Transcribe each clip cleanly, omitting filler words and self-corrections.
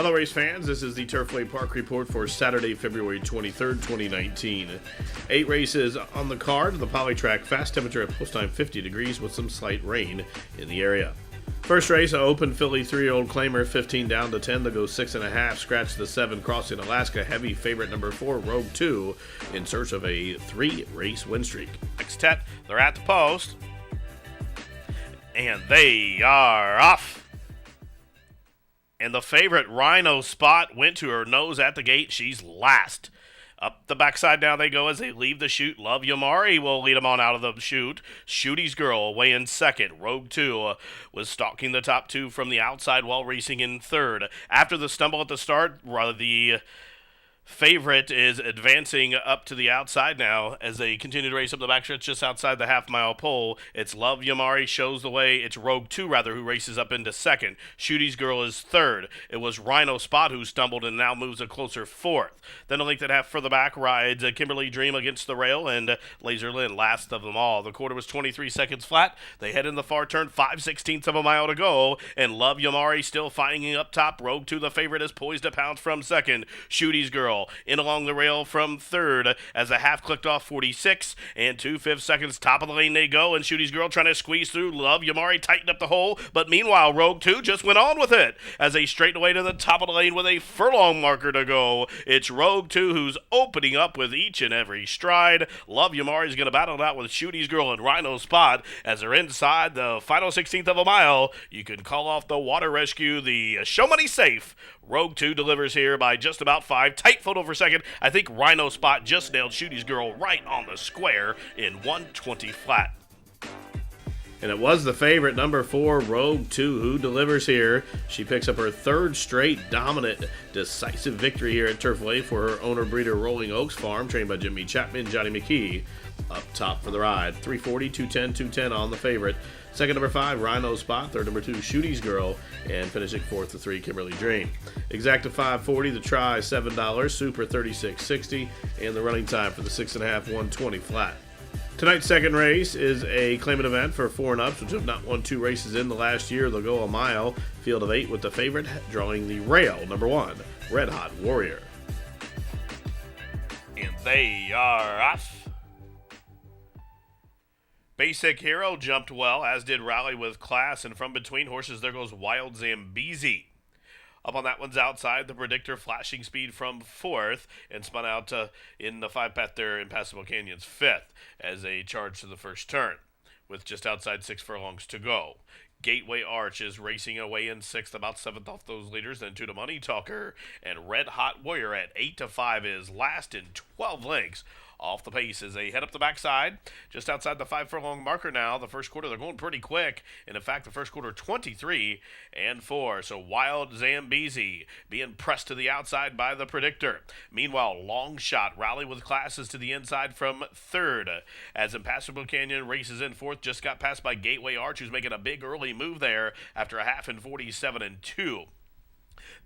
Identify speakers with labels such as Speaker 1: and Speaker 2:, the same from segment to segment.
Speaker 1: Hello, race fans. This is the Turfway Park Report for Saturday, February 23rd, 2019. 8 races on the card. The Polytrack fast temperature at post time 50 degrees with some slight rain in the area. First race, open filly 3-year-old Claimer, 15 down to 10 to go 6.5. Scratch the 7, crossing Alaska. Heavy favorite number 4, Rogue 2, in search of a 3-race win streak.
Speaker 2: Next set, they're at the post. And they are off. And the favorite, Rhino Spot, went to her nose at the gate. She's last. Up the backside now they go as they leave the chute. Love Yamari will lead them on out of the chute. Shooty's Girl away in second. Rogue 2 was stalking the top 2 from the outside while racing in third. After the stumble at the start, the favorite is advancing up to the outside now as they continue to race up the backstretch just outside the half-mile pole. It's Love Yamari shows the way. It's Rogue 2, who races up into second. Shooty's Girl is third. It was Rhino Spot who stumbled and now moves a closer fourth. Then a length and a half further back rides Kimberly Dream against the rail and Laser Lynn last of them all. The quarter was 23 seconds flat. They head in the far turn, 5/16 of a mile to go, and Love Yamari still fighting up top. Rogue 2, the favorite, is poised to pounce from second. Shooty's Girl in along the rail from third as the half clicked off 46 and 2/5 seconds. Top of the lane they go, and Shooty's Girl trying to squeeze through. Love Yamari tightened up the hole, but meanwhile Rogue 2 just went on with it as they straighten away to the top of the lane with a furlong marker to go. It's Rogue 2 who's opening up with each and every stride. Love Yamari's going to battle it out with Shooty's Girl and Rhino Spot as they're inside the final 16th of a mile. You can call off the water rescue. The show money safe. Rogue 2 delivers here by just about 5. Tight photo for second. I think Rhino Spot just nailed Shooty's Girl right on the square in 1:20 flat.
Speaker 1: And it was the favorite, number 4, Rogue 2, who delivers here. She picks up her third straight dominant, decisive victory here at Turfway for her owner-breeder Rolling Oaks Farm, trained by Jimmy Chapman, Johnny McKee. Up top for the ride, 340, 210, 210 on the favorite. Second, number 5, Rhino Spot. Third, number 2, Shooty's Girl. And finishing fourth, the 3, Kimberly Dream. Exacta 540, the try $7, Super 36.60, and the running time for the 6.5, 120 flat. Tonight's second race is a claimant event for 4 and ups, which have not won 2 races in the last year. They'll go a mile, field of 8 with the favorite drawing the rail, number 1, Red Hot Warrior.
Speaker 2: And they are off. Basic Hero jumped well, as did Rally with Class, and from between horses there goes Wild Zambezi. Up on that one's outside, the Predictor flashing speed from 4th and spun out in the 5-path there, Impassable Canyon's 5th as they charge to the first turn with just outside 6 furlongs to go. Gateway Arch is racing away in 6th, about 7th off those leaders, then 2 to Money Talker, and Red Hot Warrior at 8-5 is last in 12 lengths. Off the pace as they head up the backside, just outside the 5 furlong marker now. The first quarter, they're going pretty quick. And in fact, the first quarter, 23 and 4. So Wild Zambezi being pressed to the outside by the Predictor. Meanwhile, Long Shot Rally with Classes to the inside from 3rd. As Impassable Canyon races in 4th, just got passed by Gateway Arch, who's making a big early move there after a half in 47 and 2.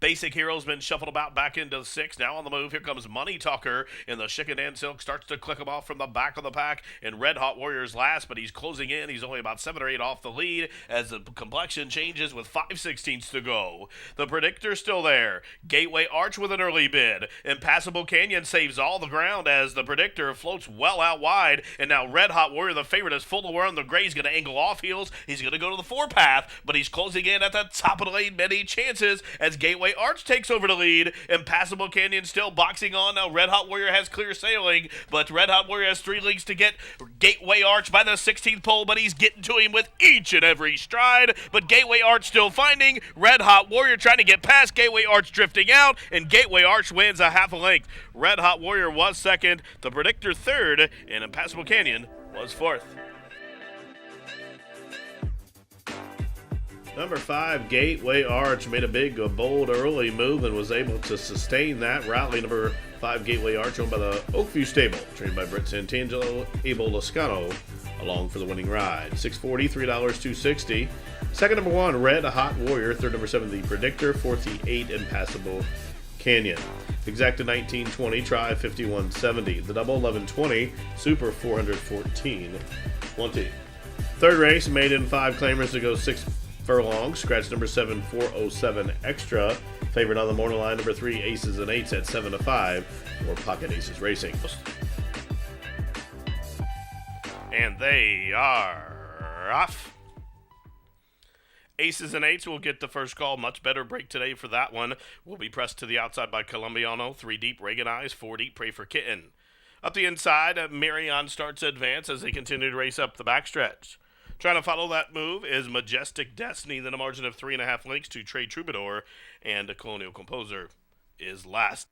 Speaker 2: Basic Hero's been shuffled about back into 6. Now on the move, here comes Money Talker in the Chicken Silk. Starts to click him off from the back of the pack. And Red Hot Warrior's last, but he's closing in. He's only about 7 or 8 off the lead as the complexion changes with 5/16 to go. The Predictor's still there. Gateway Arch with an early bid. Impassable Canyon saves all the ground as the Predictor floats well out wide. And now Red Hot Warrior, the favorite, is full to wear on the gray. He's going to angle off heels. He's going to go to the 4-path, but he's closing in at the top of the lane. Many chances as Gateway Arch takes over the lead. Impassable Canyon still boxing on. Now Red Hot Warrior has clear sailing, but Red Hot Warrior has 3 lengths to get Gateway Arch by the 16th pole, but he's getting to him with each and every stride. But Gateway Arch still finding. Red Hot Warrior trying to get past. Gateway Arch drifting out, and Gateway Arch wins a half a length. Red Hot Warrior was 2nd, the Predictor 3rd, and Impassable Canyon was 4th.
Speaker 1: Number 5, Gateway Arch, made a bold early move and was able to sustain that rally. Number 5, Gateway Arch, owned by the Oakview Stable, trained by Britt Santangelo, Abel Lascano, along for the winning ride. $6.40, $3, $2.60. Second, number 1, Red Hot Warrior. Third, number 7, The Predictor. Fourth, the 8, Impassable Canyon. Exacta 1920, try 5170. The double 1120, Super 414.20. Third race, made in 5 claimers to go 6 furlongs. Scratch number 7, 407 Extra. Favorite on the morning line, number 3, Aces and Eights at 7 to 5 for Pocket Aces Racing.
Speaker 2: And they are off. Aces and Eights will get the first call. Much better break today for that one. Will be pressed to the outside by Colombiano. 3 deep, Reagan Eyes. 4 deep, Pray for Kitten. Up the inside, Marion starts to advance as they continue to race up the backstretch. Trying to follow that move is Majestic Destiny, then a margin of 3.5 lengths to Trade Troubadour, and Colonial Composer is last.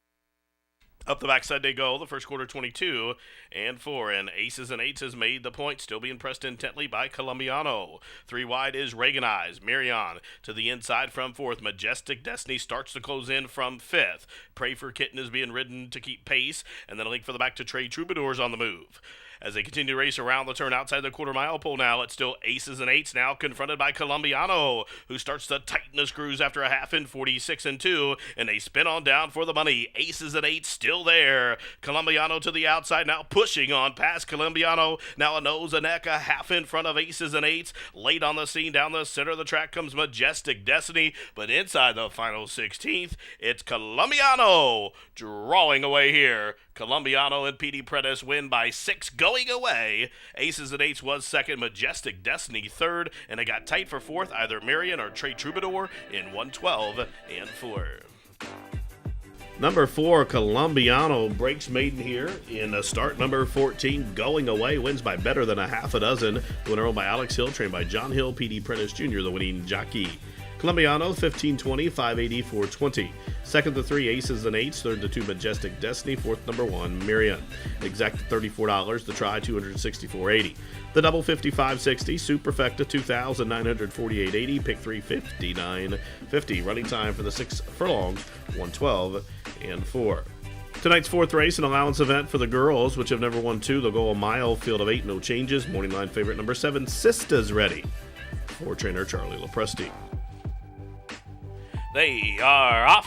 Speaker 2: Up the backside they go, the first quarter 22 and 4, and Aces and Eights has made the point, still being pressed intently by Colombiano. 3 wide is Reagan Eyes. Marion to the inside from 4th. Majestic Destiny starts to close in from 5th. Pray for Kitten is being ridden to keep pace, and then a link for the back to Trade Troubadours on the move. As they continue to race around the turn outside the quarter-mile pole now, it's still Aces and Eights now confronted by Colombiano, who starts to tighten the screws after a half in 46 and 2, and they spin on down for the money. Aces and Eights still there. Colombiano to the outside now pushing on past Colombiano. Now a nose, a neck, a half in front of Aces and Eights. Late on the scene down the center of the track comes Majestic Destiny, but inside the final 16th, it's Colombiano drawing away here. Colombiano and P.D. Prentice win by 6 going away. Aces and Eights was second, Majestic Destiny third, and it got tight for fourth, either Marion or Trey Troubadour in 112 and 4.
Speaker 1: Number 4, Colombiano breaks maiden here in a start. Number 14, Going Away, wins by better than a half a dozen. Winner owned by Alex Hill, trained by John Hill, P.D. Prentice Jr., the winning jockey. Colombiano, 1520, 580, 420. Second to 3, Aces and Eights. Third to 2, Majestic Destiny. Fourth, number 1, Marion. Exact $34. The try, $264.80. The double, $55.60. Superfecta, $2,948.80. Pick 3, $59.50. Running time for the 6 furlongs, 112 and 4. Tonight's fourth race, an allowance event for the girls, which have never won 2. They'll go a mile, field of 8, no changes. Morning line favorite number 7, Sista's Ready, for trainer Charlie Lopresti.
Speaker 2: They are off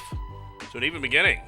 Speaker 2: to an even beginning.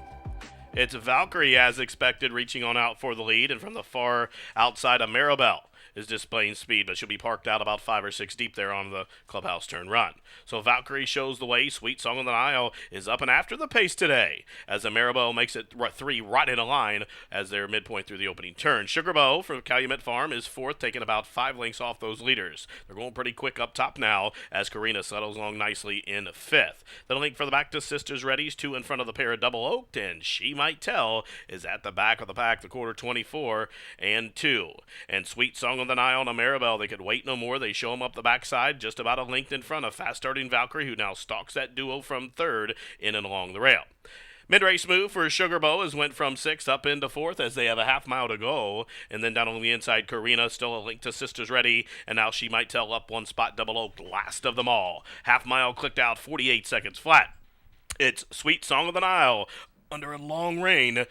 Speaker 2: It's Valkyrie, as expected, reaching on out for the lead, and from the far outside of Maribel is displaying speed, but she'll be parked out about 5 or 6 deep there on the clubhouse turn run. So Valkyrie shows the way. Sweet Song on the Nile is up and after the pace today, as the Maribel makes it 3 right in a line as they're midpoint through the opening turn. Sugar Bow from Calumet Farm is fourth, taking about 5 lengths off those leaders. They're going pretty quick up top now as Karina settles along nicely in fifth. Then a link for the back to Sisters Ready's 2 in front of the pair of Double Oaked, and She Might Tell is at the back of the pack, the quarter 24 and 2. And Sweet Song on the Nile on a Maribel, they could wait no more. They show him up the backside, just about a length in front of fast-starting Valkyrie, who now stalks that duo from third in and along the rail. Mid-race move for Sugar Bow has went from 6th up into 4th as they have a half mile to go. And then down on the inside, Karina, still a link to Sisters Ready. And now She Might Tell up one spot, Double Oak, last of them all. Half mile clicked out, 48 seconds flat. It's Sweet Song of the Nile under a long rein.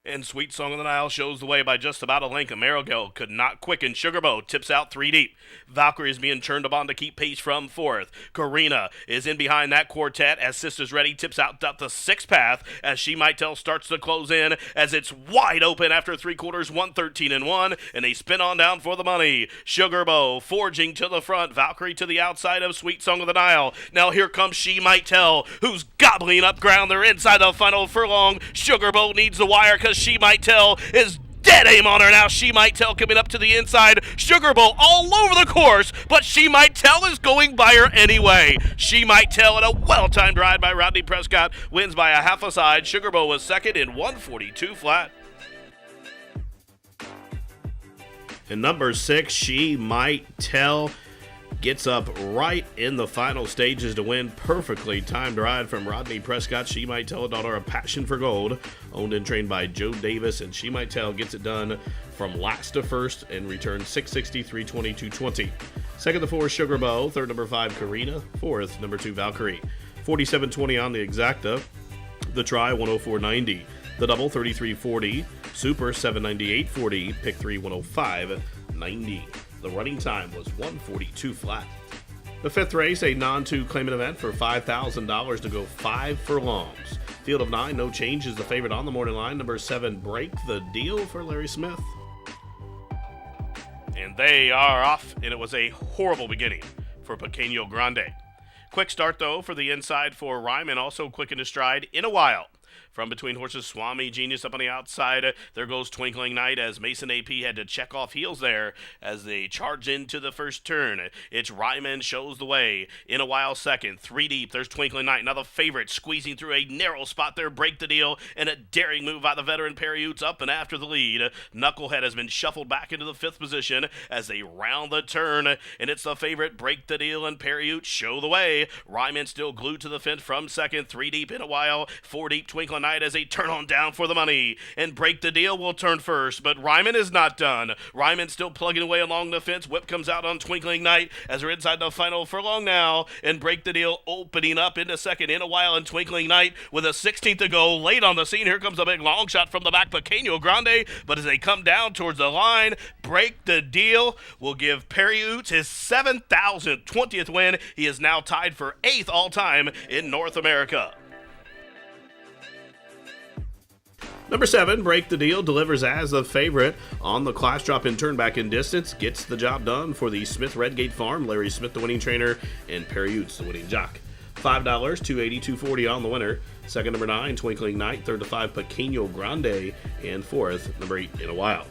Speaker 2: And Sweet Song of the Nile shows the way by just about a length. Amerigo could not quicken. Sugar Bow tips out 3 deep. Valkyrie is being turned upon to keep pace from 4th. Karina is in behind that quartet as Sisters Ready tips out the 6th path as She Might Tell starts to close in as it's wide open after 3 quarters, 113 and 1, and they spin on down for the money. Sugar Bow forging to the front. Valkyrie to the outside of Sweet Song of the Nile. Now here comes She Might Tell, who's gobbling up ground. They're inside the final furlong. Sugar Bow needs the wire because She Might Tell is dead aim on her now. She Might Tell coming up to the inside. Sugar Bowl all over the course, but She Might Tell is going by her anyway. She Might Tell in a well-timed ride by Rodney Prescott wins by a half a side. Sugar Bowl was second in 142 flat.
Speaker 1: And number 6, She Might Tell, gets up right in the final stages to win. Perfectly timed ride from Rodney Prescott. She Might Tell, a daughter of Passion for Gold, owned and trained by Joe Davis, and She Might Tell gets it done from last to first and returns 660, 320, 220. Second to 4, Sugar Bow. Third, number 5, Karina. Fourth, number 2, Valkyrie. 47.20 on the exacta. The try, 104.90. The double, 33.40. Super, 798.40. Pick 3, 105.90. The running time was 142 flat. The fifth race, a non-2 claimant event for $5,000 to go 5 furlongs. Field of 9, no change, is the favorite on the morning line. Number 7, Break the Deal for Larry Smith.
Speaker 2: And they are off, and it was a horrible beginning for Pequeño Grande. Quick start, though, for the inside for Ryman, also quick into stride in a while. From between horses, Swami Genius up on the outside. There goes Twinkling Knight as Mason AP had to check off heels there as they charge into the first turn. It's Ryman shows the way. In a while, second. 3 deep. There's Twinkling Knight, another favorite, squeezing through a narrow spot there. Break the deal, and a daring move by the veteran Perry up and after the lead. Knucklehead has been shuffled back into the 5th position as they round the turn, and it's the favorite Break the Deal and Perry show the way. Ryman still glued to the fence from second. 3 deep in a while. 4 deep Twinkling Knight as they turn on down for the money, and Break the Deal will turn first, but Ryman is not done. Ryman still plugging away along the fence. Whip comes out on Twinkling Knight as they're inside the final furlong now, and Break the Deal opening up into second in a while, and Twinkling Knight with a 16th to go late on the scene. Here comes a big long shot from the back, Pequeño Grande, but as they come down towards the line, Break the Deal will give Perry Oots his 7,020th win. He is now tied for 8th all-time in North America.
Speaker 1: Number 7, Break the Deal, delivers as the favorite on the class drop in turn back in distance. Gets the job done for the Smith Redgate Farm. Larry Smith, the winning trainer, and Perry Oots, the winning jock. $5, $280, $240 on the winner. Second, number 9, Twinkling Knight. Third to 5, Pequeño Grande. And fourth, number 8, In a While.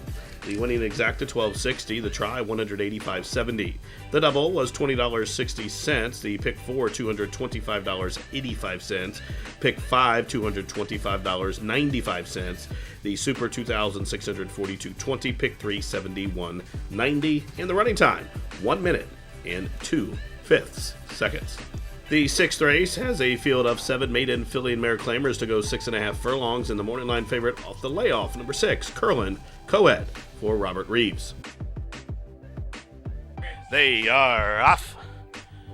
Speaker 1: The winning exacta $12.60, the try $185.70. The double was $20.60. The pick 4 $225.85. Pick 5 $225.95. The super $2,642.20. Pick 3 $71.90. And the running time 1 minute and 2/5 seconds. The 6th race has a field of 7 maiden filly and mare claimers to go 6.5 furlongs, and the morning line favorite off the layoff, number 6, Curlin Coed for Robert Reeves.
Speaker 2: They are off.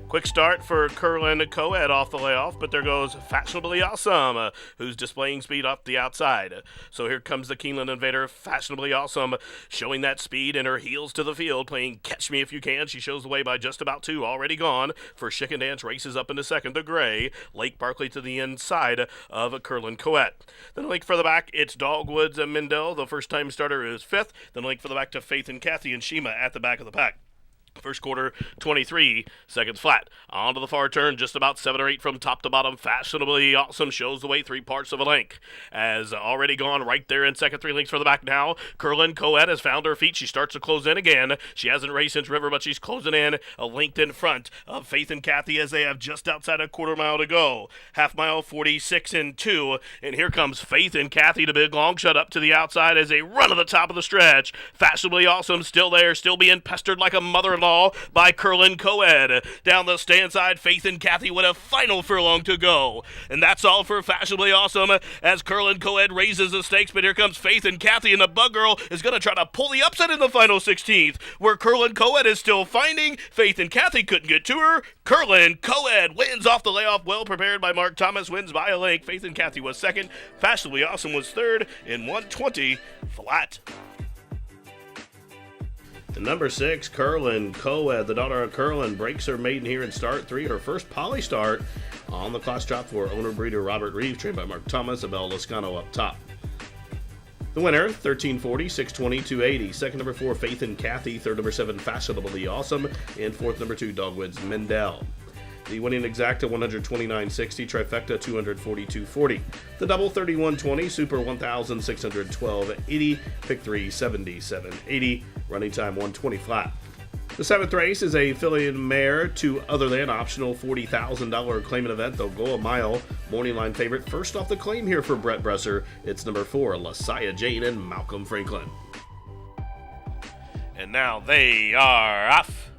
Speaker 2: Quick start for Curlin Coed off the layoff, but there goes Fashionably Awesome, who's displaying speed off the outside. So here comes the Keeneland Invader, Fashionably Awesome, showing that speed and her heels to the field, playing Catch Me If You Can. She shows the way by just about 2, already gone. For Chicken Dance races up into second, the gray. Lake Barkley to the inside of Curlin Coed. Then a link for the back, it's Dogwoods Mendel. The first-time starter is 5th. Then a link for the back to Faith and Kathy and Shima at the back of the pack. First quarter, 23 seconds flat. On to the far turn, just about 7 or 8 from top to bottom. Fashionably Awesome shows the way 3 parts of a length. As already gone right there in second, 3 lengths for the back now. Curlin Coed has found her feet. She starts to close in again. She hasn't raced since River, but she's closing in a length in front of Faith and Kathy as they have just outside a quarter mile to go. Half mile, 46 and 2. And here comes Faith and Kathy, the big long shot up to the outside as they run to the top of the stretch. Fashionably Awesome still there, still being pestered like a mother-in-law by Curlin Coed. Down the stand side, Faith and Kathy with a final furlong to go. And that's all for Fashionably Awesome as Curlin Coed raises the stakes, but here comes Faith and Kathy, and the Bug Girl is going to try to pull the upset in the final 16th, where Curlin Coed is still finding. Faith and Kathy couldn't get to her. Curlin Coed wins off the layoff, well prepared by Mark Thomas, wins by a length. Faith and Kathy was second. Fashionably Awesome was third in 120 flat.
Speaker 1: And number 6, Curlin Coed, the daughter of Curlin, breaks her maiden here in start 3, her first poly start on the class drop for owner breeder Robert Reeves, trained by Mark Thomas. Abel Lascano up top. The winner, 1340, 620, 280. Second, number 4, Faith and Kathy. Third, number 7, Fashionably Awesome. And fourth, number 2, Dogwoods Mendel. The winning exacta, 129.60. Trifecta, 242.40. The double, 31.20. Super, 1,612.80. Pick 3, 77.80. Running time, 120 flat. The 7th race is a filly and mare to other than optional $40,000 claimant event. They'll go a mile. Morning line favorite. First off the claim here for Brett Bresser. It's number 4, Lasaya Jane and Malcolm Franklin.
Speaker 2: And now they are off.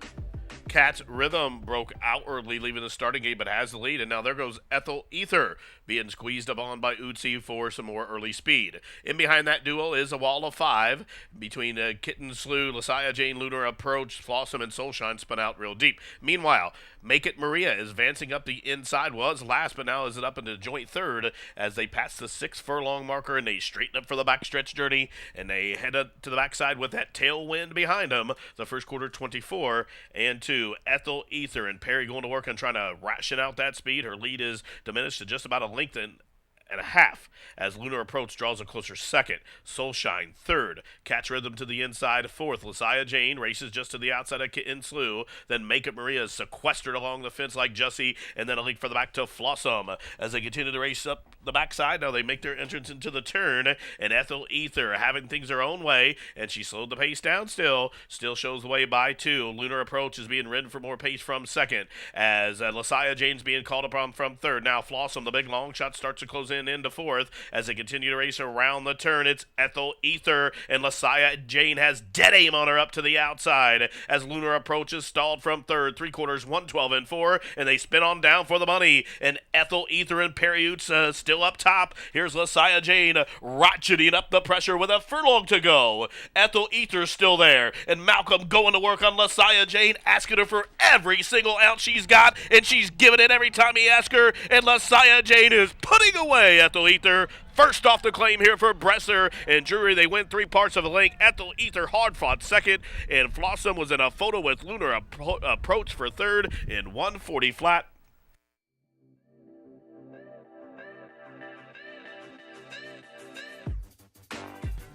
Speaker 2: Cat's Rhythm broke outwardly, leaving the starting gate, but has the lead. And now there goes Ethel Ether, being squeezed up on by Utsi for some more early speed. In behind that duel is a wall of 5 between Kitten Slew, Lasaya Jane, Lunar Approach, Flossom, and Soulshine spun out real deep. Meanwhile, Make It Maria is advancing up the inside, was last, but now is it up into joint third as they pass the 6 furlong marker and they straighten up for the backstretch journey, and they head up to the backside with that tailwind behind them. The first quarter, 24 and 2. Ethel Ether and Perry going to work on trying to ration out that speed. Her lead is diminished to just about a length, and and a half, as Lunar Approach draws a closer second. Soulshine third. Catch Rhythm to the inside fourth. Lasaya Jane races just to the outside of Kitten Slew. Then Make It Maria is sequestered along the fence like Jussie, and then a link for the back to Flossom as they continue to race up the backside. Now they make their entrance into the turn, and Ethel Ether having things her own way, and she slowed the pace down still shows the way by 2. Lunar Approach is being ridden for more pace from second, as Lasaya Jane's being called upon from third. Now Flossom, the big long shot, starts to close in into fourth as they continue to race around the turn. It's Ethel Ether, and Lasaya Jane has dead aim on her up to the outside as Lunar Approach is stalled from third. 3/4, 112 and 4, and they spin on down for the money, and Ethel Ether and Periutes still up top. Here's Lasaya Jane ratcheting up the pressure with a furlong to go. Ethel Ether's still there, and Malcolm going to work on Lasaya Jane, asking her for every single ounce she's got, and she's giving it every time he asks her, and Lasaya Jane is putting away Ethel Ether. First off the claim here for Bresser and Drury. They win 3 parts of the link. Ethel Ether hard fought second, and Flossom was in a photo with Lunar Approach for third in 140 flat.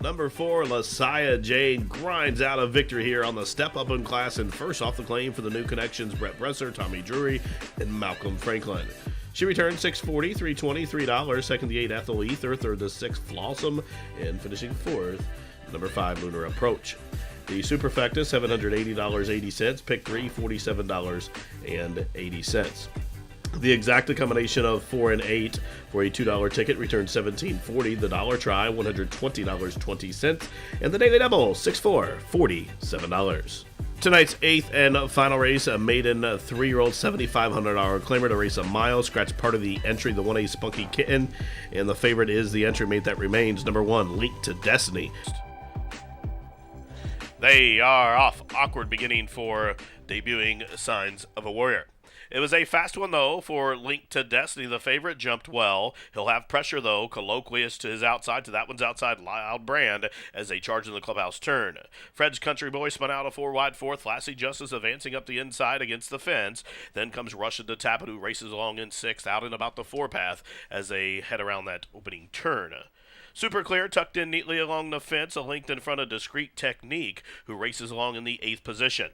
Speaker 1: Number 4, Lasaya Jane grinds out a victory here on the Step Up in class, and first off the claim for the new connections, Brett Bresser, Tommy Drury, and Malcolm Franklin. She returned $6.40, $3.20, $3. Second, the 8, Ethel Ether. Third, the 6, Flossom. And finishing fourth, number 5, Lunar Approach. The Superfecta, $780.80. Pick 3, $47.80. The exacta combination of 4 and 8 for a $2 ticket returned $17.40. The dollar try, $120.20. And the daily double, 6-4, $47. Tonight's 8th and final race, a maiden 3-year-old $7,500 claimer to race a mile. Scratch part of the entry, the 1A Spunky Kitten. And the favorite is the entry mate that remains, number 1, Link to Destiny.
Speaker 2: They are off. Awkward beginning for debuting Signs of a Warrior. It was a fast one, though, for Link to Destiny. The favorite jumped well. He'll have pressure, though. Colloquious to his outside. To that one's outside. Loud Brand as they charge in the clubhouse turn. Fred's Country Boy spun out a 4-wide fourth. Lassie Justice advancing up the inside against the fence. Then comes Russian to Tappet, who races along in 6th, out and about the 4-path as they head around that opening turn. Super Clear tucked in neatly along the fence, a length in front of Discreet Technique, who races along in the 8th position.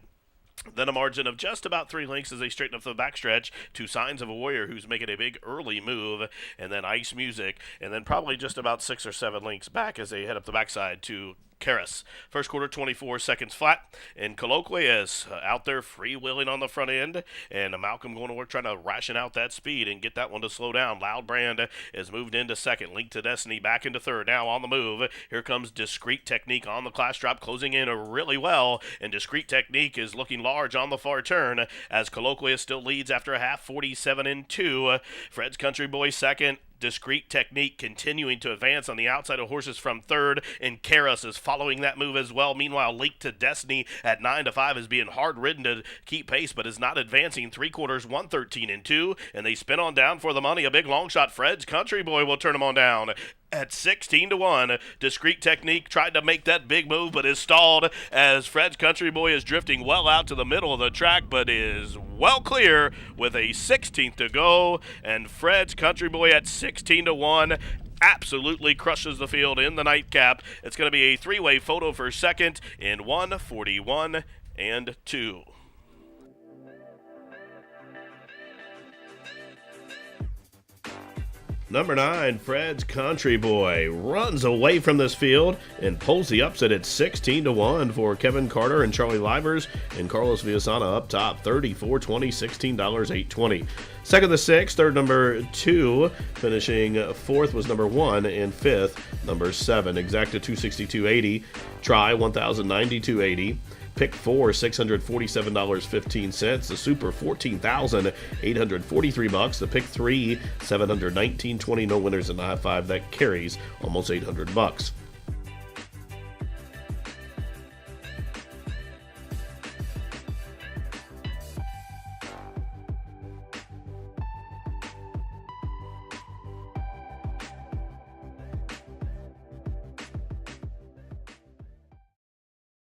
Speaker 2: Then a margin of just about 3 lengths as they straighten up the backstretch to Signs of a Warrior, who's making a big early move, and then Ice Music, and then probably just about 6 or 7 lengths back as they head up the backside to Karis. First quarter, 24 seconds flat, and Colloquious out there freewheeling on the front end, and Malcolm going to work trying to ration out that speed and get that one to slow down. Loud Brand is moved into second. Link to Destiny back into third. Now on the move. Here comes Discreet Technique on the class drop, closing in really well, and Discreet Technique is looking large on the far turn as Colloquious still leads after a half, 47 and 2. Fred's Country Boy second. Discreet Technique continuing to advance on the outside of horses from third, and Karis is following that move as well. Meanwhile, Link to Destiny at 9-5 is being hard ridden to keep pace, but is not advancing. 3/4, 113 and 2, and they spin on down for the money. A big long shot. Fred's Country Boy will turn them on down. At 16-1, Discreet Technique tried to make that big move, but is stalled as Fred's Country Boy is drifting well out to the middle of the track, but is well clear with a 16th to go. And Fred's Country Boy at 16-1 absolutely crushes the field in the nightcap. It's going to be a 3-way photo for second in 141 and 2.
Speaker 1: Number 9, Fred's Country Boy runs away from this field and pulls the upset at 16-1 for Kevin Carter and Charlie Livers, and Carlos Villasana up top, $34.20, $16, $8.20. Second, the 6, third, number 2, finishing fourth was number 1, and fifth, number 7. Exacta 262.80, try 1,092.80. Pick 4, $647.15. The Super, $14,843. The Pick 3, $719.20. No winners in the high 5. That carries almost $800.